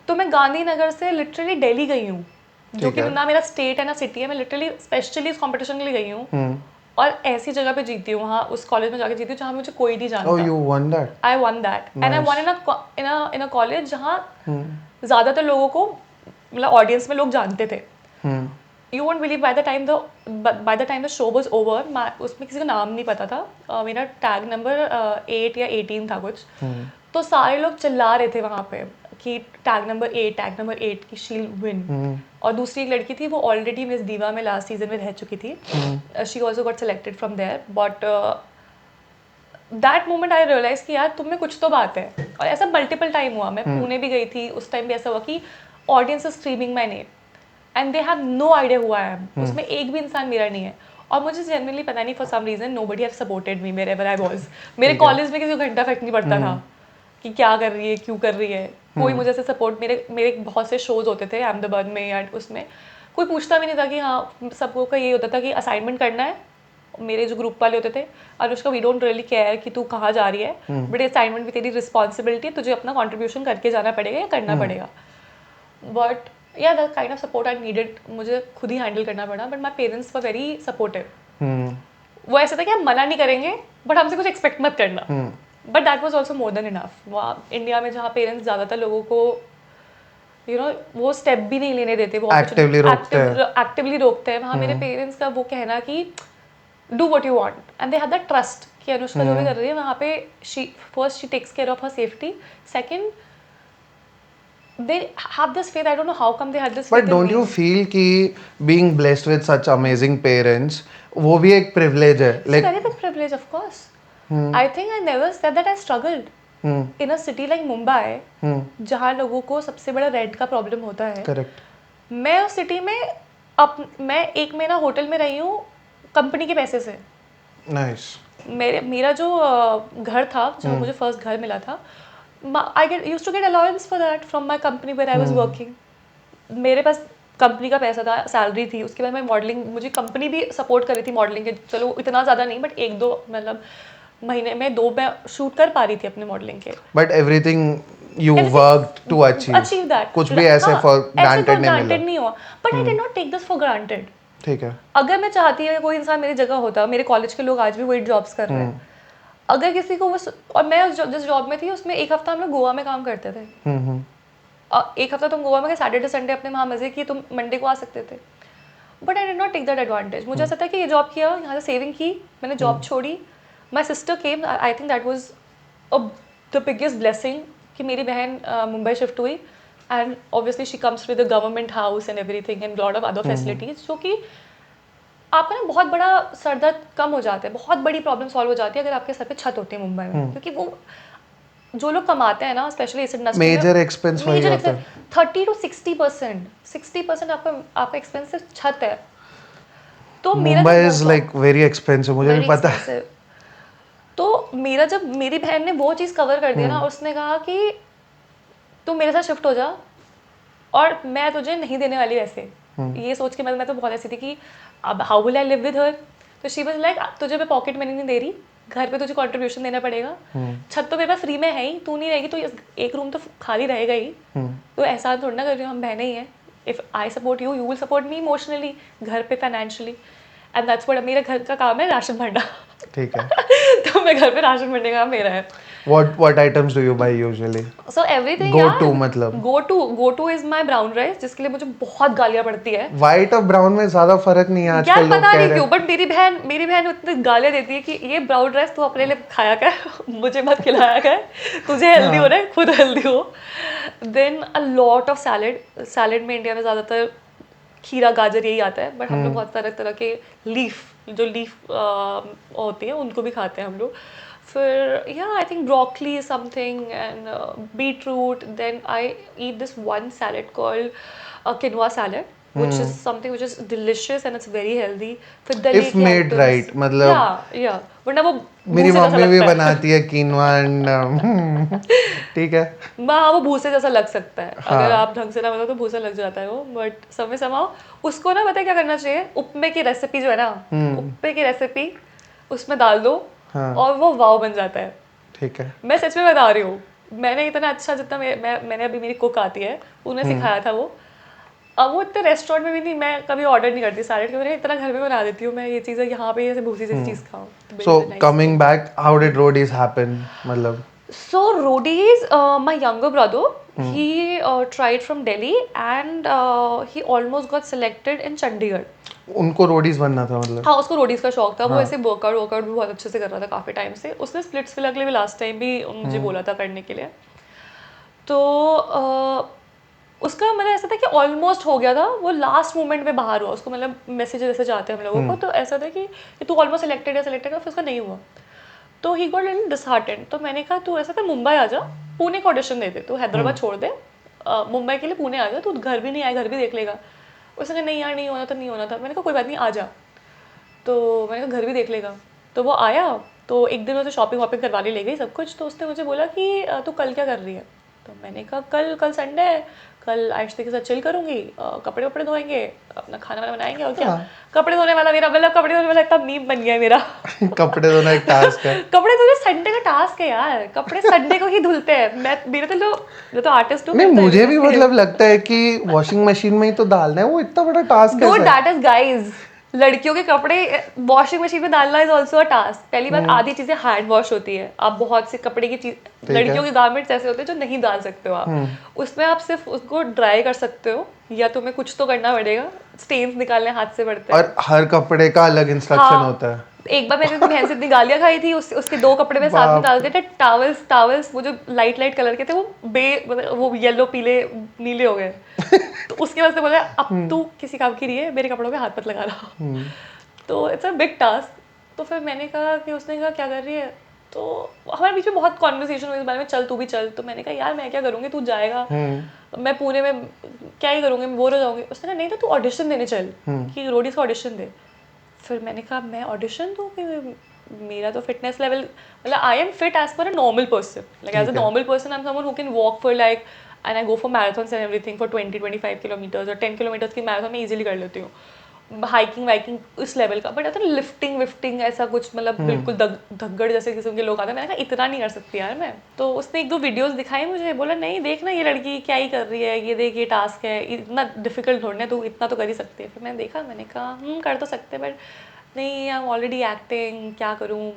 तो मैं गांधीनगर से लिटरली दिल्ली गई हूँ, जो कि ना मेरा स्टेट है ना सिटी है. मैं लिटरली स्पेशली इस कंपटीशन के लिए गई हूँ, और ऐसी जगह पे जीती हूँ, वहाँ उस कॉलेज में जाके जीती हूँ जहाँ मुझे कोई नहीं जानता. Oh, you won that? I won that. Nice. And I won in a college जहाँ ज़्यादातर लोगों को, मतलब ऑडियंस में लोग जानते थे. You won't believe, by the time the show was over, उसमें किसी का नाम नहीं पता था. मेरा टैग नंबर 8 या 18 था कुछ. तो सारे लोग चिल्ला रहे थे वहाँ पे कि टैग नंबर 8 की शील विन. और दूसरी एक लड़की थी, वो ऑलरेडी मिस दीवा में लास्ट सीजन में रह चुकी थी. She also got selected from there, but that moment I realise कि यार तुम में कुछ तो बात है. और ऐसा मल्टीपल टाइम हुआ. मैं पुणे भी गई थी, उस टाइम भी ऐसा हुआ कि audience is screaming my name and they have no idea हुआ है. उसमें एक भी इंसान मेरा नहीं है. और मुझे जनरली पता नहीं, for some reason nobody have supported me wherever I was. मेरे कॉलेज में किसी को घंटा फर्क नहीं पड़ता था कि क्या कर रही है, क्यों कर रही है. कोई मुझे ऐसे सपोर्ट, मेरे बहुत से शोज होते थे अहमदाबाद में या उसमें, कोई पूछता भी नहीं था कि हाँ. सबको का ये होता था कि असाइनमेंट करना है. मेरे जो ग्रुप वाले होते थे, Anushka we don't really care कि तू कहाँ जा रही है, बट असाइनमेंट भी तेरी रिस्पॉन्सिबिलिटी है, तुझे अपना कॉन्ट्रीब्यूशन करके जाना पड़ेगा या करना पड़ेगा. बट या the kind of support I needed मुझे खुद ही हैंडल करना पड़ा. But my parents were very supportive. वो ऐसा था कि हम मना नहीं करेंगे, बट हमसे कुछ एक्सपेक्ट मत करना. But that was also more than enough. वहाँ इंडिया में जहाँ पेरेंट्स ज़्यादातर लोगों को वो स्टेप भी नहीं लेने देते, वो एक्टिवली रोकते हैं. वहाँ मेरे पेरेंट्स का वो कहना कि do what you want, and they have that trust कि अनुष्का जो भी कर रही है वहाँ पे she takes care of her safety. Second, they have this faith. I don't know how come they had this faith. But don't you feel कि being blessed with such amazing parents, वो भी एक privilege है? It's a very big privilege, of course. I think I never said that I struggled. In a city like Mumbai, जहाँ लोगों को सबसे बड़ा रेंट का प्रॉब्लम होता है. Correct. मैं उस सिटी में मैं 1 महीना होटल में रही हूँ कंपनी के पैसे से. Nice. मेरा जो घर था, जहाँ मुझे फर्स्ट घर मिला था, I used to get allowance for that from my company where I was working. मेरे पास कंपनी का पैसा था, सैलरी थी. उसके बाद मैं मॉडलिंग, मुझे कंपनी भी सपोर्ट कर रही थी मॉडलिंग के. चलो इतना ज़्यादा नहीं, बट 1-2 मतलब महीने में 2 मैं शूट कर पा रही थी अपने मॉडलिंग के. But everything you worked to achieve that. कुछ भी ऐसे for granted नहीं हुआ. But I did not take this for granted. ठीक है. अगर मैं चाहती है कोई इंसान मेरी जगह होता, मेरे कॉलेज के लोग आज भी वही जॉब्स कर रहे हैं. अगर किसी को वो, और मैं जिस जॉब में थी उसमें 1 हफ्ता हम लोग गोवा में काम करते थे. 1 हफ्ता तुम गोवा में गए, सैटरडे संडे अपने वहाँ मजे की, तुम मंडे को आ सकते थे. But I did not take that advantage. मुझे ऐसा था कि ये जॉब किया, यहाँ से सेविंग की, मैंने जॉब छोड़ी. My sister came. I think that was the biggest blessing कि मेरी बहन मुंबई शिफ्ट हुई. And obviously she comes with the government house and everything and lot of other facilities, जो कि आपका ना बहुत बड़ा सर दर्द कम हो जाता है. बहुत बड़ी प्रॉब्लम सॉल्व हो जाती है अगर आपके सर पे छत होती है मुंबई में. क्योंकि वो जो लोग कमाते हैं ना स्पेशली इस इंडस्ट्री में, मेजर एक्सपेंस वही मेजर होता है. 30 to 60%, 60% आपका एक्सपेंस सिर्फ छत है। तो मेरा मुंबई जब वो इज लाइक वेरी एक्सपेंसिव, मुझे भी वेरी पता है. एक्सपेंसिव, तो मेरा जब मेरी बहन ने वो चीज़ कवर कर दिया ना, उसने कहा कि तू मेरे साथ शिफ्ट हो जा और मैं तुझे नहीं देने वाली वैसे। ये सोच के मैं तो बहुत ऐसी थी कि अब how will I live with her. तो शी वाज लाइक तुझे मैं पॉकेट मनी नहीं दे रही, घर पे तुझे कंट्रीब्यूशन देना पड़ेगा, छत तो मेरे पास फ्री में है ही, तू नहीं रहेगी तो एक रूम तो खाली रहेगा ही। तो एहसान थोड़ा ना कर रही हूँ, हम बहनें ही हैं। If I support you, you will support me emotionally, घर पे फाइनेंशियली, एंड दैट्स व्हाट मेरा घर का काम है, राशन भरना। ठीक है. तो मैं घर पे राशन भरने का काम मेरा है। What items do you buy usually? So everything Go यार, to मतलब. Go two is my brown rice, जिसके लिए मुझे बहुत गालियाँ पड़ती है। व्हाइट और ब्राउन में ज्यादा फर्क नहीं है यार आजकल, लोग पता कह नहीं रहे क्यों, हैं. बट मेरी बहन उतनी गालियाँ देती है कि ये ब्राउन राइस तू अपने लिए खाया कर, मुझे मत खिलाया कर, तुझे हेल्दी हो रहा है, खुद हेल्दी हो। Then a lot of salad, salad में इंडिया में ज़्यादातर खीरा गाजर यही आता है, बट हम लोग बहुत तरह तरह के लीफ, जो लीफ होती है उनको भी खाते हैं हम लोग। फिर या I think broccoli something and beet root. Then I eat this one salad called quinoa salad, which is something which is delicious and it's very healthy. फिर दलिया If की made आइटम्स, right, मतलब या वरना वो मेरी भूसे जैसा मम्मी भी लगता है। बनाती है कीनवा एंड ठीक है. हाँ वो भूसे जैसा लग सकता है, अगर हाँ. आप ढंग से ना बनाओ तो भूसा लग जाता है वो, बट समय समाओ उसको ना, पता है क्या करना चाहिए, उपमे की रेसिपी जो है ना, उपमे की रेसिपी उसमें डाल दो हाँ. और वो वाव बन जाता है। ठीक है. मैं सच में बता रही हूँ, मैंने इतना अच्छा, जितना मैंने अभी, मेरी कुक आती है उन्हें सिखाया था वो। अब वो इतने रेस्टोरेंट में भी नहीं, मैं कभी ऑर्डर नहीं करती सैलेड के, मैंने इतना घर में बना देती हूँ मैं ये चीज़ें, यहाँ पे ऐसे भूसी जैसी चीज़ खाऊँ। So coming back, how did roadies happen? मतलब So roadies, my younger brother, he tried from Delhi and he almost got selected in Chandigarh. उनको रोडीज बनना था मतलब. हाँ उसको रोडीज का शौक था, वो ऐसे वर्कआउट भी बहुत अच्छे से कर रहा था काफ़ी टाइम से। उसने स्प्लिट्स फिलर के लिए भी लास्ट टाइम भी मुझे बोला था करने के लिए। तो उसका मतलब ऐसा था कि ऑलमोस्ट हो गया था, वो लास्ट मोमेंट में बाहर हुआ, उसको मतलब मैसेज आते हैं हम लोगों को, तो ऐसा था कि तू ऑलमोस्ट सिलेक्टेड है, फिर उसका नहीं हुआ। तो ही गॉट लिटिल डिसहार्टेंड। तो मैंने कहा तू ऐसा कर मुंबई आ जा, पुणे का ऑडिशन दे दे, तू हैदराबाद छोड़ दे, मुंबई के लिए पुणे आ जा, तू घर भी नहीं आए, घर भी देख लेगा। उसने कहा नहीं यार नहीं होना था, नहीं होना था। मैंने कहा कोई बात नहीं आ जा। तो मैंने कहा घर भी देख लेगा। तो वो आया, तो एक दिन उसे शॉपिंग वॉपिंग करवा ले गई सब कुछ। तो उसने मुझे बोला कि तू कल क्या कर रही है। तो मैंने कहा कल कल संडे है, कल आयशा के साथ चिल करूंगी, कपड़े वपड़े धोएंगे, अपना खाना वाना बनाएंगे और क्या। कपड़े धोने वाला मेरा, मतलब कपड़े धोने वाला इतना मीम बन गया है मेरा। कपड़े धोना एक टास्क है. कपड़े धोने संडे का टास्क है यार, कपड़े संडे को ही धुलते हैं। मैं मेरे तो जो आर्टिस्ट हूँ, नहीं, मुझे भी मतलब लगता है कि वॉशिंग मशीन में ही तो डालना है, वो इतना बड़ा टास्क डू कैसा है. दैट इज गाइज, लड़कियों के कपड़े वॉशिंग मशीन में डालना इज ऑल्सो अ टास्क। पहली बात, आधी चीजें हैंड वॉश होती है, आप बहुत से कपड़े की चीज, लड़कियों के गारमेंट्स ऐसे होते हैं जो नहीं डाल सकते हो आप, उसमें आप सिर्फ उसको ड्राई कर सकते हो, या तुम्हें कुछ तो करना पड़ेगा, स्टेन्स निकालने हाथ से पड़ते हैं। और हर कपड़े का अलग इंस्ट्रक्शन होता है. एक बार मैंने अपनी बहन से इतनी गालियां खाई थी, उसके 2 कपड़े में साथ में डाल दिए थे, टावल्स वो जो लाइट कलर के थे, वो मतलब वो येलो पीले नीले हो गए। तो उसके बाद से बोला अब तू किसी काम की नहीं है, मेरे कपड़ों में हाथ मत लगा रहा। तो इट्स अ बिग टास्क। तो फिर मैंने कहा कि, उसने कहा क्या कर रही है, तो हमारे बीच में बहुत कॉन्वर्सेशन हुई इस बारे में, चल तू भी चल। तो मैंने कहा यार मैं क्या करूँगी, तू जाएगा, मैं पुणे में क्या ही करूँगी, मैं बोर हो जाऊँगी। उसने कहा नहीं तो तू ऑडिशन देने चल, कि रोडीज का ऑडिशन दे। फिर मैंने कहा मैं ऑडिशन दूँ, कि मेरा तो फिटनेस लेवल, मतलब I am fit as per a normal person, like as a normal person I am someone who can walk for like, and I go for marathons and everything for 20-25 kilometres, और 10 kilometres की marathon में easily कर लेती हूँ, hiking Viking उस level का। But ऐसा lifting विफ्टिंग ऐसा कुछ, मतलब बिल्कुल धग्गड़ जैसे किस्म के लोग आते हैं। मैंने कहा इतना नहीं कर सकती यार मैं। तो उसने 1-2 वीडियोस दिखाई मुझे, बोला नहीं देखना ये लड़की क्या ही कर रही है, ये देख ये टास्क है, इतना डिफिकल्ट थोड़ा है, तो इतना तो कर ही सकती है। फिर मैंने देखा, मैंने कहा कर तो सकते, बट नहीं आई एम ऑलरेडी एक्टिंग, क्या करूँ।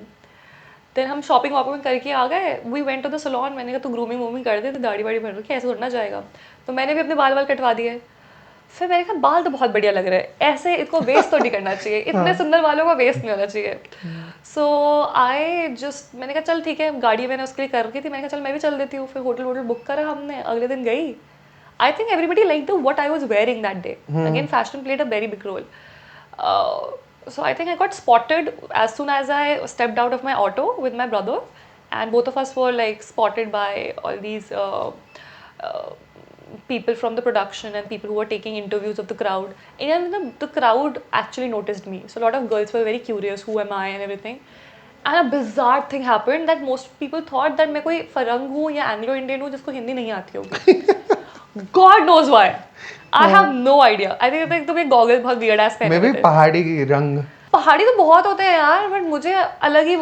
देन हम शॉपिंग वॉपिंग करके आ गए, we went to the salon. मैंने कहा तू ग्रूमिंग वूमिंग कर दे, तो दाढ़ी वाड़ी भर रखी, ऐसे थोड़ा ना जाएगा। तो मैंने भी अपने बाल कटवा दिए। फिर मैंने कहा बाल तो बहुत बढ़िया लग रहे हैं, ऐसे इसको वेस्ट तो नहीं करना चाहिए, इतने सुंदर बालों का वेस्ट नहीं होना चाहिए। सो आई जस्ट, मैंने कहा चल ठीक है, गाड़ी मैंने उसके लिए कर रखी थी, मैंने कहा चल मैं भी चल देती हूँ। फिर होटल बुक करा हमने, अगले दिन गई। I think everybody like the what I was wearing that day. Again fashion played a very big role. So I think I got spotted as soon as I stepped out of my auto with my brother, and both of us were like spotted by all these people from the production and people who were taking interviews of the crowd. And the crowd actually noticed me. So a lot of girls were very curious, who am I and everything. And a bizarre thing happened that most people thought that मैं कोई फरंग हूँ या Anglo Indian हूँ जिसको हिंदी नहीं आती होगी. God knows why. I have no idea. I think तुम ये गॉगल्स बहुत weird ass पहने मे हुए भी थे. पहाड़ी रंग पहाड़ी तो बहुत होते हैं यार, बट मुझे अलग ही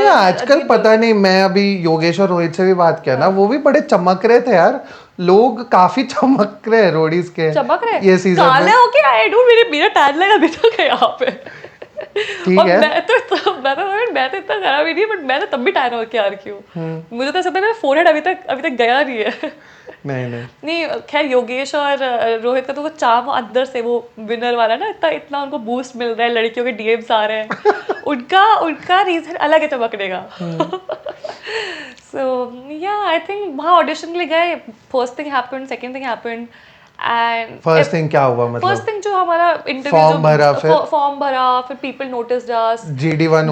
आजकल पता नहीं. मैं अभी योगेश और रोहित से भी बात किया ना, वो भी बड़े चमक रहे थे यार. लोग काफी चमक रहे हैं रोडीज के चमक रहे ये सीजन काले में. होके आए डू मेरा टैन लगा अभी तक है यहाँ पे. ठीक और है. मैं तो इतना खराब ही नहीं, बट मैं तो तब भी टैन होके आ रही हूँ. मुझे तो ऐसा लगता है मेरा फोरहेड अभी तक गया नहीं है. नहीं खैर योगेश और रोहित का तो वो चार्म अंदर से वो विनर वाला ना, इतना उनको बूस्ट मिल रहा है, लड़कियों के डीएम्स आ रहे हैं. उनका रीजन अलग है चमकने का. सो या आई थिंक वहाँ ऑडिशन के लिए गए. First thing happened, second thing happened. And first thing क्या हुआ मतलब? फर्स्ट थिंग जो हमारा इंटरव्यू फॉर्म भरा, फिर पीपल नोटिस्ड अस. GD1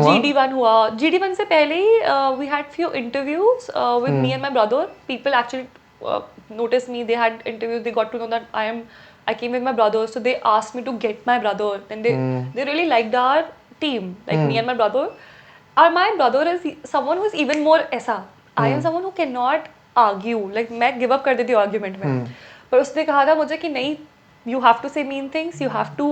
हुआ. GD1 से पहले ही we had few interviews with me and my brother. People actually noticed me. They had interviews. They got to know that I came with my brother, so they asked me to get my brother. And they really liked our team, like me and my brother. And my brother is someone who is even more ऐसा. I am someone who cannot argue. Like मैं give up कर देती हूँ argument में. पर उसने कहा था मुझे कि नहीं, you have to say mean things. You have to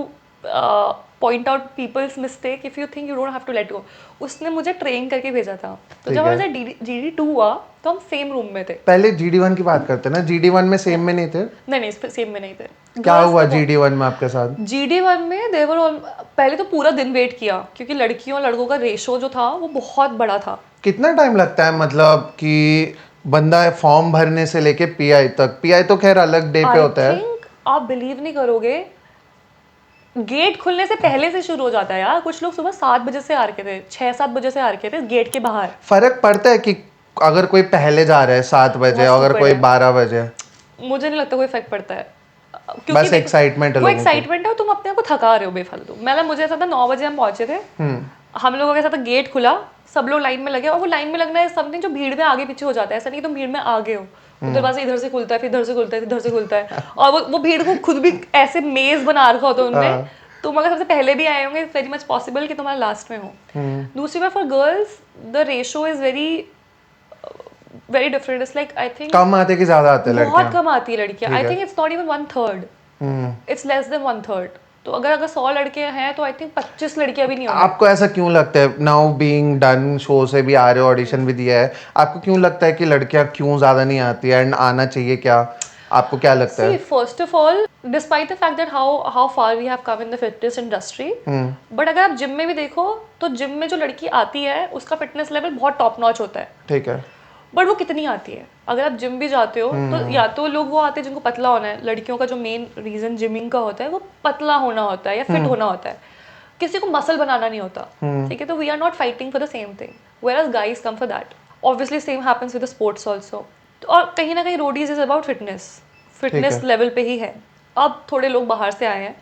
point out people's mistake. If you think you don't have to let go. उसने मुझे ट्रेन करके भेजा था. तो जब हमारे GD2 हुआ तो हम सेम रूम में थे. पहले GD1 की बात करते हैं ना. GD1 में सेम में नहीं थे? नहीं सेम में नहीं थे. क्या हुआ GD1 में आपके साथ? GD1 में पहले तो पूरा दिन वेट किया क्योंकि लड़कियों और लड़कों का रेशो जो था वो बहुत बड़ा था. कितना टाइम लगता है मतलब कि बंदा फॉर्म भरने से लेके PI तक? PI तो खैर अलग डे पे होता है. आप बिलीव नहीं करोगे, गेट खुलने से पहले से शुरू हो जाता है यार. कुछ लोग सुबह 7 बजे से आ रखे थे, 6-7 बजे से आ रके थे गेट के बाहर. फर्क पड़ता है कि अगर कोई पहले जा रहा है 7 बजे, अगर कोई 12 बजे? मुझे नहीं लगता कोई इफेक्ट पड़ता है. बस एक्साइटमेंट है. वो एक्साइटमेंट है, तुम अपने आप को थका रहे हो बेफालतू. मतलब मुझे ऐसा था 9 बजे हम पहुंचे थे. हम लोगों के साथ गेट खुला, सब लोग लाइन में लगे. और वो लाइन में लगना है समथिंग जो भीड़ में आगे पीछे हो जाता है. ऐसा नहीं तुम भीड़ में आगे हो. दरवाजा इधर से खुलता है, फिर इधर से खुलता है, इधर से खुलता है. और वो भीड़ को खुद भी ऐसे मेज बना रखा होता है उनने. तुम अगर सबसे पहले भी आए होंगे, वेरी मच पॉसिबल कि तुम्हारा लास्ट में हो. दूसरी बात, for girls the ratio is very different. It's like I think कम आते कि ज्यादा आते हैं लड़कियां? बहुत कम आती है लड़कियां. I think it's not even 1/3. It's less than 1/3. तो अगर 100 लड़के हैं तो आई थिंक 25 लड़कियां भी नहीं होंगी. आपको ऐसा क्यों लगता है? नाउ बीइंग डन, शो से भी आ रहे हो, ऑडिशन भी दिया है, आपको क्यों लगता है कि लड़कियां क्यों ज्यादा नहीं आती है? एंड आना चाहिए क्या? आपको क्या लगता है? First of all, despite the fact that how far we have come in the fitness industry, but अगर आप जिम में भी देखो तो जिम में जो लड़की आती है उसका फिटनेस लेवल बहुत टॉप नॉच होता है. ठीक है. बट वो कितनी आती है? अगर आप जिम भी जाते हो तो या तो लोग वो आते हैं जिनको पतला होना है. लड़कियों का जो मेन रीजन जिमिंग का होता है वो पतला होना होता है या फिट होना होता है. किसी को मसल बनाना नहीं होता. ठीक है. तो we are not fighting for the same thing, where guys come for that. Obviously same happens with the sports also. और कहीं ना कहीं Roadies is about fitness level पे ही है. अब थोड़े लोग बाहर से आए हैं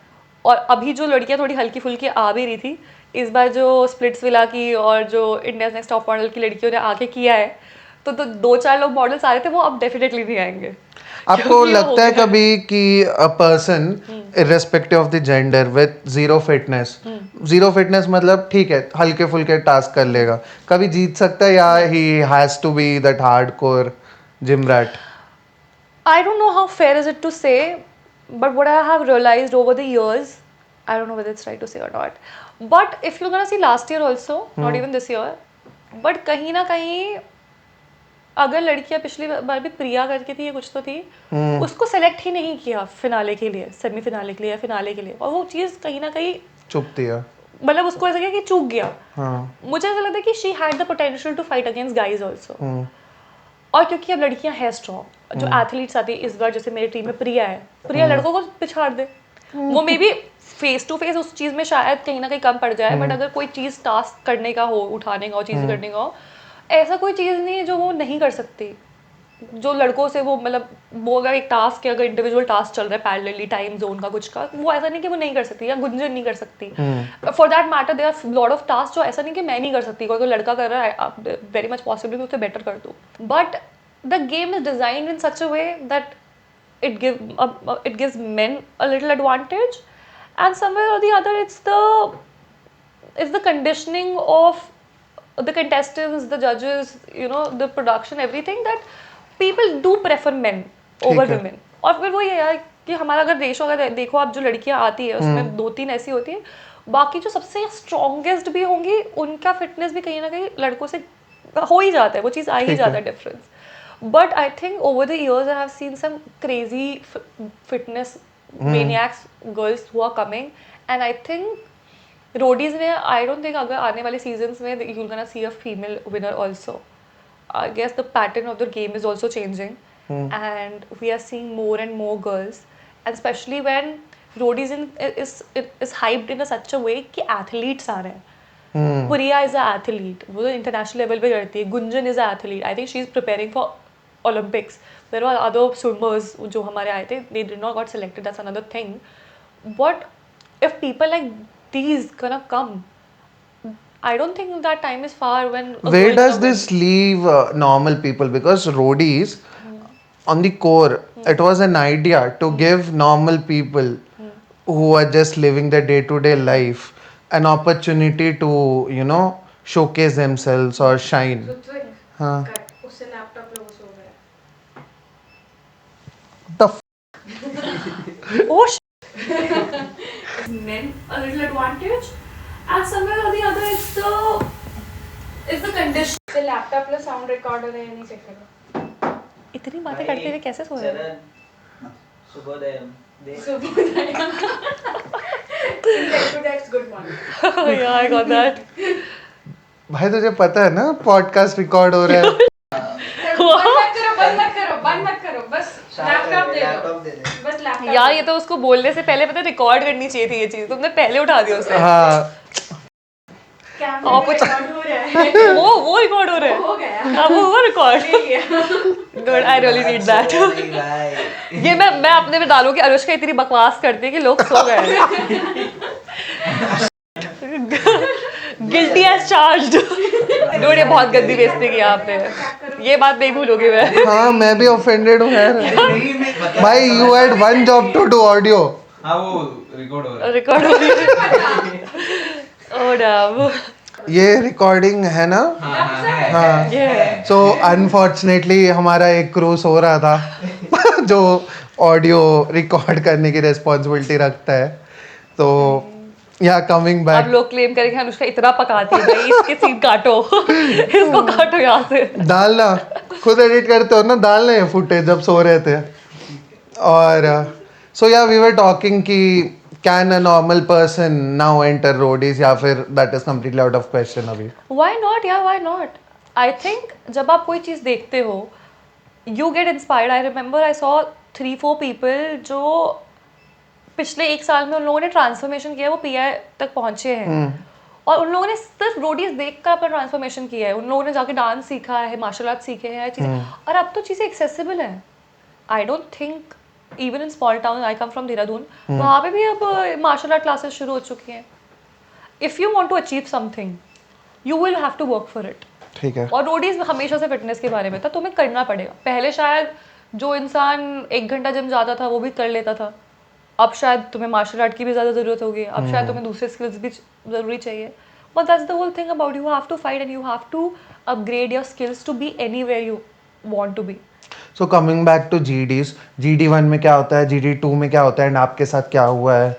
और अभी जो लड़कियां थोड़ी हल्की फुल्की आ भी रही थी, इस बार जो स्प्लिट्सविला की और जो इंडिया नेक्स्ट टॉप मॉडल की लड़कियों ने आके किया है, तो 2-4 लोग मॉडल्स आ रहे थे, वो अब डेफिनेटली नहीं आएंगे. आपको लगता है कभी कि a person irrespective of the gender with zero fitness मतलब ठीक है हल्के फुल्के टास्क कर लेगा, कभी जीत सकता है या he has to be that hardcore gym rat? I don't know how fair is it to say, but what I have realized over the years, I don't know whether it's right to say or not, but if you're gonna see last year also, not even this year, but कहीं ना कहीं अगर लड़कियां पिछली बार भी प्रिया करके थी, कुछ तो थी, उसको सेलेक्ट ही नहीं किया फिनाले के लिए, सेमीफिनाले के लिए या फिनाले के लिए, और वो चीज़ कहीं ना कहीं चुपती है. मतलब उसको ऐसा किया कि चूक गया. मुझे ऐसा लगता है कि she had the potential to fight against guys also. और क्योंकि अब लड़कियां हैं स्ट्रॉन्ग, जो एथलीट्स आती है, इस बार जैसे मेरी टीम में प्रिया है, प्रिया लड़कों को पिछाड़ दे. वो maybe face to face उस चीज़ में शायद कहीं ना कहीं कम पड़ जाए, बट अगर कोई चीज़ टास्क करने का हो, उठाने का हो, चीज़ें करने का हो, ऐसा कोई चीज़ नहीं है जो वो नहीं कर सकती. जो लड़कों से वो मतलब वो अगर एक टास्क है, अगर इंडिविजुअल टास्क चल रहा है पैरेलली टाइम जोन का कुछ का, वो ऐसा नहीं कि वो नहीं कर सकती या गुंजन नहीं कर सकती. For that matter there are lot of task जो ऐसा नहीं कि मैं नहीं कर सकती, कोई लड़का कर रहा है वेरी मच पॉसिबल उससे बेटर कर दूँ. But the game is designed in such a way that it gives men a little advantage, and somewhere or the other it's the conditioning of the contestants, the judges, the production, everything, that people do prefer men over ठीक है. women. और फिर वो ये यार कि हमारा अगर रेशो अगर देखो आप, जो लड़कियां आती है उसमें 2-3 ऐसी होती है, बाकी जो सबसे स्ट्रॉन्गेस्ट भी होंगी उनका फिटनेस भी कहीं ना कहीं लड़कों से हो ही जाता है, वो चीज़ आ ही ठीक जाता है. है difference. But I think over the years I have seen some crazy fitness maniacs girls who are coming, and I think roadies में I don't think अगर आने वाले seasons में you're gonna see a female winner also. I guess the pattern of the game is also changing, and we are seeing more and more girls, and especially when roadies is hyped in such a way कि athletes आ रहे हैं. Puriya is an athlete. वो तो international level पे करती है. Gunjan is an athlete. I think she is preparing for Olympics. There were other swimmers जो हमारे आए थे. They did not got selected. That's another thing. But if people like these gonna come, I don't think that time is far when a Where girl does gonna this leave normal people? Because roadies, on the core, it was an idea to give normal people who are just living their day-to-day life an opportunity to, showcase themselves or shine. हाँ. उससे laptop लोगों से हो गया. The f- win. Oh men a little advantage, and somewhere or the other it's the condition. से laptop लो, sound recorder है नहीं check करो. इतनी बातें करते हुए कैसे सो रहे हो? शुभोदयम. That's good one. Yeah, I got that. भाई तुझे पता है ना पॉडकास्ट रिकॉर्ड हो रहा है. बंद मत करो बस लैपटॉप दे दो. बस लैपटॉप. यार ये तो उसको बोलने से पहले पता रिकॉर्ड करनी चाहिए थी ये चीज, तुमने पहले उठा दिया उसे. हाँ. कैमरा रिकॉर्ड हो रहा है. वो रिकॉर्ड हो रहा है. हो गया. हाँ वो हुआ record. Good, I really need that. ये मैं अपने में डालूं कि अनुष्का इतनी बकवास करती है कि लोग सो गए हैं. Guilty as charged. डूड ये बहुत गंदी बेइज्जती की आपने, ये बात नहीं भूलोगे मैं. हाँ मैं भी ऑफेंडेड हूँ यार. भाई you had one job to do audio. हाँ वो रिकॉर्ड हो रहा है. रिकॉर्ड हो रही है. Oh damn. ये रिकॉर्डिंग है ना. हाँ. ये सो अनफॉर्चुनेटली हमारा एक क्रू सो रहा था जो ऑडियो रिकॉर्ड करने की रिस्पॉन्सिबिलिटी रखता है. तो या कमिंग अब बैक, लोग क्लेम करेंगे अनुष्का इतना पकाती है, भाई इसके सीन काटो. इसको काटो यहाँ से. डालना खुद एडिट करते हो ना, डालना ये फुटेज जब सो रहे थे. और सो या वी वर टॉकिंग कि can a normal person now enter Roadies या फिर that is completely out of question अभी. Why not? Yeah, why not? I think जब आप कोई चीज़ देखते हो, you get inspired. I remember I saw 3-4 people जो पिछले 1 साल में उन लोगों ने ट्रांसफॉर्मेशन किया है, वो पीआई तक पहुंचे हैं. और उन लोगों ने सिर्फ रोडीज देख कर अपना ट्रांसफॉर्मेशन किया है. उन लोगों ने जाके डांस सीखा है, मार्शल आर्ट सीखे हैं, चीज़ें. और अब तो चीज़ें एक्सेसिबल हैं. I don't think even in small town, I come from Dehradun, वहाँ पे भी अब मार्शल आर्ट क्लासेस शुरू हो चुकी हैं. If you want to achieve something you will have to work for it. ठीक है. और रोडीज हमेशा से फिटनेस के बारे में था, तुम्हें करना पड़ेगा. पहले शायद जो इंसान 1 घंटा जिम जाता था वो भी कर लेता था. अब शायद तुम्हें मार्शल आर्ट की भी ज़्यादा ज़रूरत होगी. अब शायद तुम्हें दूसरे स्किल्स भी ज़रूरी चाहिए. But that's the whole thing about, you have to fight and you have to upgrade your skills to be anywhere you want to be. So coming back to GDs, GD1 में क्या होता है, GD2 में क्या होता है, and आपके साथ क्या हुआ है?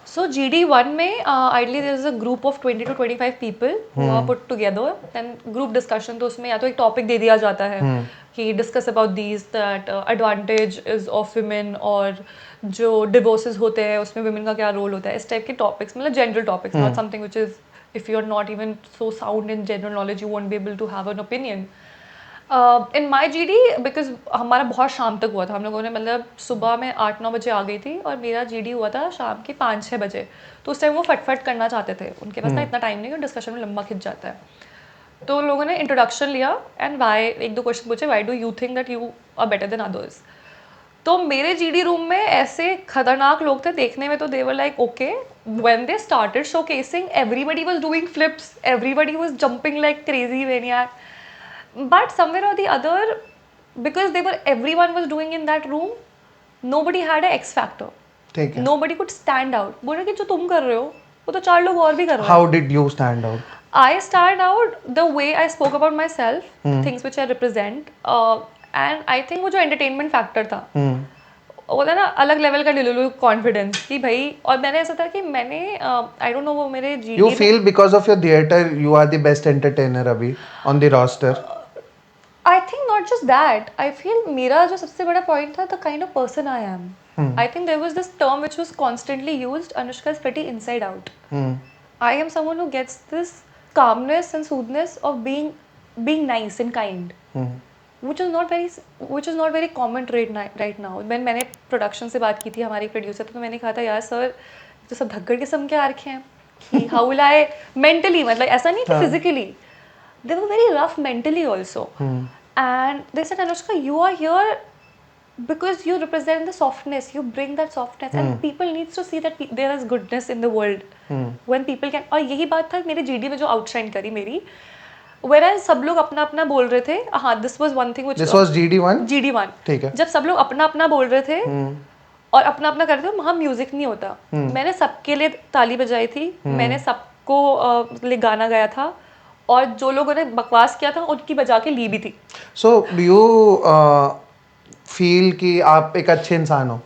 So GD1 में ideally there is a group of 20 to 25 people who are put together and group discussion. तो उसमें या तो एक topic दे दिया जाता है कि discuss about these, that advantage is of women, और जो divorces होते हैं उसमें women का क्या role होता है, इस टाइप के topics, मतलब general topics, not something which is, if you are not even so sound in general knowledge you won't be able to have an opinion. In my GD, because हमारा बहुत शाम तक हुआ था, हम लोगों ने मतलब सुबह में 8-9 बजे आ गई थी और मेरा GD हुआ था शाम के 5-6 बजे. तो उस टाइम वो फटफट करना चाहते थे, उनके पास ना इतना टाइम नहीं, डिस्कशन में लंबा खिंच जाता है. तो लोगों ने इंट्रोडक्शन लिया एंड वाई, एक दो क्वेश्चन पूछे, why do you think that you are better than others. तो मेरे जीडी रूम में ऐसे खतरनाक लोग थे देखने में, तो they were like okay, when they started showcasing everybody was doing flips, everybody was jumping like crazy maniac, but somewhere or the other, because they were everyone was doing in that room, nobody had a X factor, ठीक है। Nobody could stand out. बोल रहे कि जो तुम कर रहे हो वो तो 4 लोग और भी कर रहे हैं। How did you stand out? I stand out the way I spoke about myself, things which I represent, and I think वो जो entertainment factor था, वो था ना अलग लेवल का डिलुलु कॉन्फिडेंस कि भाई, और मैंने ऐसा था कि मैंने आई डोंट नो वो मेरे जी You feel because of your theater you are the best entertainer अभी on the roster? I think not just that, I feel मेरा जो सबसे बड़ा पॉइंट था, the kind of person I am. I think there was this term which was constantly used, Anushka is pretty inside out. I am someone who gets this calmness and soothness of being nice and kind, which is not very common trait right now. when मैंने production से बात की थी हमारी producer, तो मैंने कहा था यार सर तो सब धक्कड़ किस्म के आ रखे हैं कि how will I mentally, मतलब ऐसा नहीं कि physically, they were very rough mentally also, and they said Anushka you are here because you represent the softness, you bring that softness, and people needs to see that there is goodness in the world, when people can, और यही बात था मेरे GD में जो outshine करी मेरी, whereas सब लोग अपना अपना बोल रहे थे। हाँ, this was one thing which This was GD1? GD1, ठीक है। जब सब लोग अपना अपना बोल रहे थे और अपना अपना कर रहे थे, वहाँ म्यूजिक नहीं होता। मैंने सबके लिए ताली बजाई थी, मैंने सबको लिए गाना गाया था, और जो लोगों ने बकवास किया था उनकी बजा के ली भी थी। So do you feel कि आप एक अच्छे इंसान हो?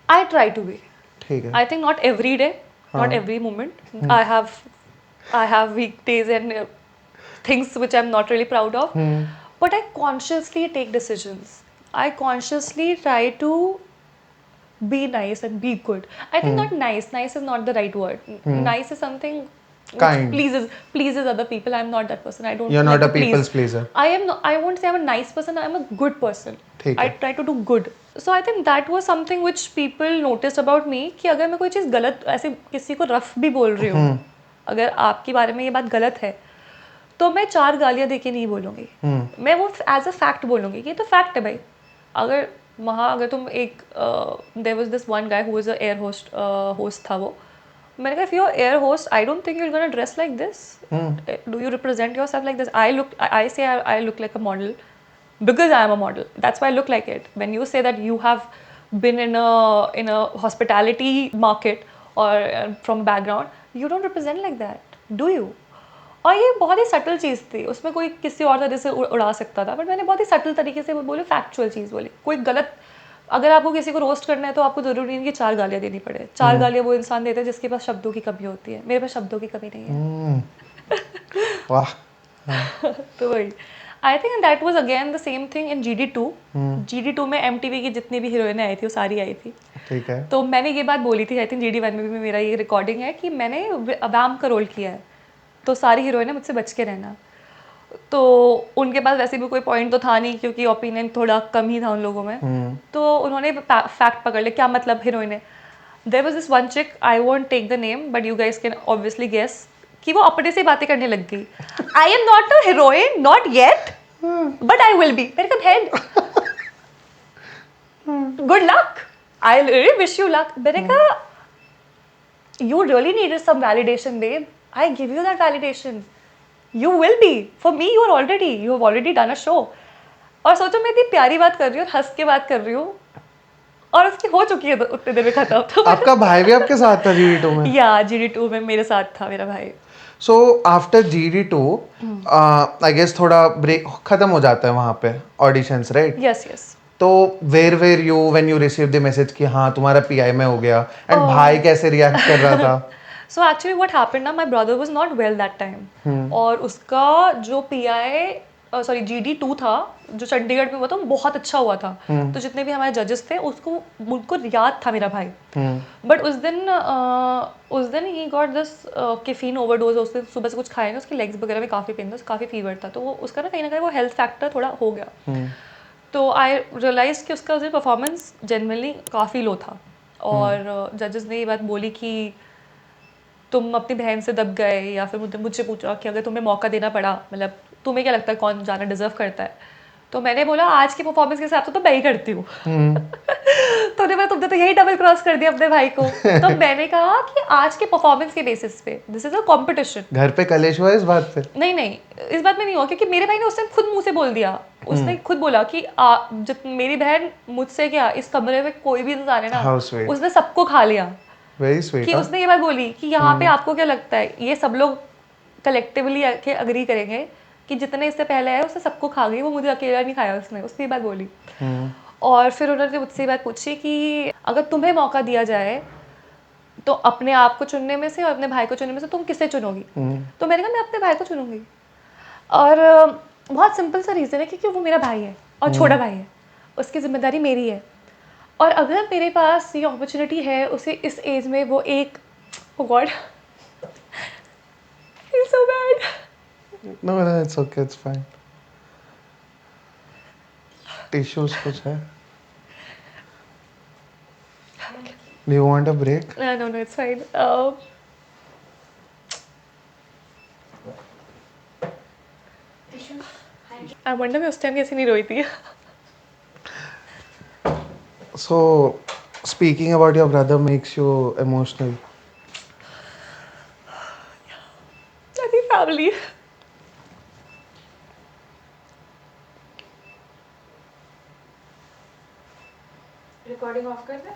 I try to be. ठीक है। I think not every day, not every moment. I have weekdays and things which I'm not really proud of. But I consciously take decisions. I consciously try to be nice and be good. I think not nice. Nice is not the right word. Nice is something which Kind. pleases other people. I'm not that person. I don't. You're like not a to please. people's pleaser. I am. Not, I won't say I'm a nice person. I'm a good person. ठीक I है। try to do good. So I think that was something which people noticed about me, कि अगर मैं कोई चीज़ गलत ऐसे किसी को रफ भी बोल रही हूँ, अगर आपके बारे में ये बात गलत है, तो मैं 4 गालियाँ देके नहीं बोलूँगी, मैं वो एज अ फैक्ट बोलूँगी, ये तो फैक्ट है भाई। अगर वहाँ अगर तुम एक there was this one guy who was a air host था वो, मैंने कहा if you're air host I don't think you're gonna dress like this. Do you represent yourself like this? I say I look like a model because I am a model, that's why I look like it. When you say that you have been in a hospitality market or from background, you don't represent like that, do you? और ये बहुत ही subtle चीज़ थी, उसमें कोई किसी और तरह से उड़ा सकता था, बट मैंने बहुत ही सटल तरीके से बोली, फैक्चुअल चीज़ बोली। कोई गलत, अगर आपको किसी को रोस्ट करना है तो आपको ज़रूरी नहीं कि 4 गालियाँ देनी पड़े। 4 गालियाँ वो इंसान देता है जिसके पास शब्दों की कमी होती है, मेरे पास शब्दों की कमी नहीं है। वाह। तो वही, I think that was again the same thing in GD2। GD2 में MTV की जितनी भी हीरोइनें आई थी वो सारी आई थी। ठीक है। तो मैंने ये बात बोली थी, आई थिंक GD1 में भी मेरा ये रिकॉर्डिंग है कि मैंने अवाम का रोल किया है, तो सारी हीरोइनें मुझसे बच के रहना। तो उनके पास वैसे भी कोई पॉइंट तो था नहीं, क्योंकि ओपिनियन थोड़ा कम ही था उन लोगों में। तो उन्होंने फैक्ट पकड़ लिया, क्या मतलब हीरोइन है। There was this one chick, I won't take the name but you guys can obviously guess, कि वो अपने से बातें करने लग गई। I am not a heroine, not yet, but I will be. मेरे का head, good luck, I really wish you luck. मैंने कहा you really needed some validation, babe. I give you that validation. You will be. For me, you have already done a show. और सोचो मैं इतनी प्यारी बात कर रही हूँ, हंस के बात कर रही हूँ, और उसकी हो चुकी है उतने देर में खत्म। तो आपका भाई भी आपके साथ था GD2 में? या GD2 में मेरे साथ था मेरा भाई। So after GD2, I guess थोड़ा ब्रेक खत्म हो जाता है वहाँ पे ऑडिशंस, राइट? Yes yes. तो where you when you receive the message कि हाँ तुम्हारा PI में हो गया, एंड भाई कैसे रिएक्ट कर रहा था? सो एक्चुअली व्हाट हैपेंड ना, my brother was not well that time, और उसका जो PI सॉरी GD2 था जो चंडीगढ़ में हुआ था, बहुत अच्छा हुआ था। तो जितने भी हमारे जजेस थे उनको याद था मेरा भाई। बट उस दिन he got this caffeine overdose. उस दिन सुबह से कुछ खाया ना, उसके लेग्स वगैरह में काफ़ी पेन था, काफ़ी फीवर था, तो वो उसका ना कहीं वो हेल्थ फैक्टर थोड़ा हो गया। तो आई रियलाइज़ कि उसका परफॉर्मेंस जनरली काफ़ी लो था, और जजेस ने ये बात बोली कि तुम अपनी बहन से दब गए या फिर मुझसे पूछा कि अगर तुम्हें मौका देना पड़ा, मतलब तुम्हें क्या लगता है कौन जाना डिजर्व करता है, तो मैंने बोला आज की परफॉर्मेंस के हिसाब से तो मैं ही करती हूँ। तो उन्होंने बोला तुमने तो यही डबल क्रॉस कर दिया अपने भाई को। तो मैंने कहा कि आज के परफॉर्मेंस के बेसिस पे, दिस इज अ कॉम्पिटिशन। घर पे कलेश हुआ इस बात पे? नहीं नहीं, इस बात में नहीं हुआ, क्योंकि मेरे भाई ने उस टाइम खुद मुंह से बोल दिया। उसने खुद बोला कि जब मेरी बहन मुझसे क्या, इस कमरे में कोई भी इंसान है ना, How sweet. उसने सबको खा लिया। Very sweet. कि उसने ये बात बोली कि यहाँ पे आपको क्या लगता है, ये सब लोग कलेक्टिवली अग्री करेंगे कि जितने इससे पहले आए उसने सबको खा गई, वो मुझे अकेला नहीं खाया। उसने ये बात बोली। और फिर उन्होंने मुझसे ये बात पूछी कि अगर तुम्हें मौका दिया जाए तो अपने आप को चुनने में से और अपने भाई को चुनने में से तुम किसे चुनोगी? तो मैंने कहा मैं अपने भाई को चुनूंगी। और बहुत सिंपल सा रीज़न है, क्योंकि वो मेरा भाई है और छोटा भाई है, उसकी जिम्मेदारी मेरी है। और अगर मेरे पास ये अपॉर्चुनिटी है उसे इस एज में, वो एक god feel so bad. No it's okay, it's fine. Tissues कुछ है? Do you want a break? No no it's fine. I wonder मैं उस टाइम कैसे नहीं रोई थी। So, speaking about your brother makes you emotional. I think family. Recording of कर दे।